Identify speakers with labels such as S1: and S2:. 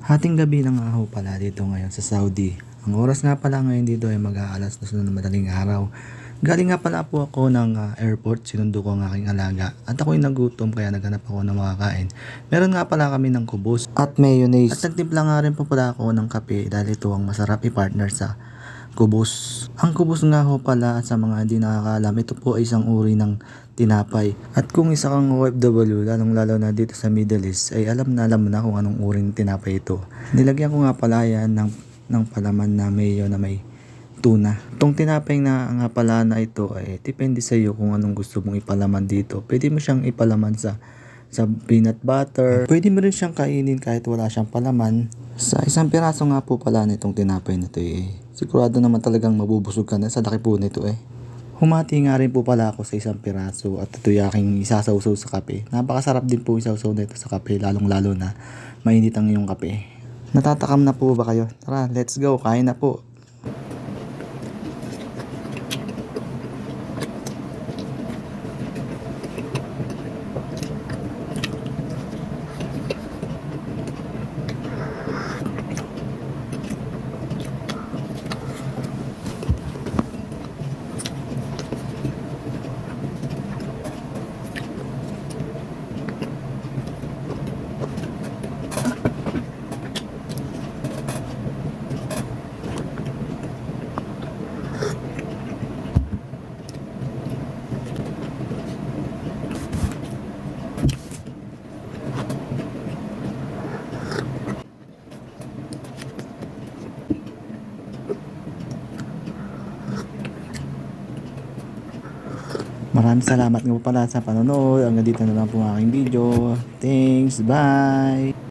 S1: Hating gabi na nga ho pala dito ngayon sa Saudi. Ang oras nga pala ngayon dito ay mag-aalas 2 na ng madaling araw. Galing nga pala po ako ng airport, sinundo ko ang aking alaga at ako'y nagutom kaya naghanap ako ng makakain. Meron nga pala kami ng kubos at mayonnaise at nagtimpla nga rin po pala ako ng kape dahil ito ang masarap i-partner sa kubos. Ang kubos nga ho pala sa mga hindi nakakaalam, ito po ay isang uri ng tinapay. At kung isa kang OFW, lalong lalo na dito sa Middle East, ay alam mo na kung anong uring tinapay ito. Nilagyan ko nga pala yan ng palaman na mayo na may tuna. Itong tinapay na nga pala na ito ay depende sa iyo kung anong gusto mong ipalaman dito. Pwede mo siyang ipalaman sa peanut butter. Pwede mo rin siyang kainin kahit wala siyang palaman. Sa isang piraso nga po pala nitong tinapay na ito sigurado naman talagang mabubusog ka na sa laki po nito Humati nga rin po pala ako sa isang piraso at ito yung aking isasawsaw sa kape. Napakasarap din po isawsaw nito sa kape, lalong lalo na mainit ang iyong kape. Natatakam na po ba kayo? Tara, let's go, kain na po. Maraming salamat nga po pala sa panonood. Hanggang dito na lang po ang aking video. Thanks, bye!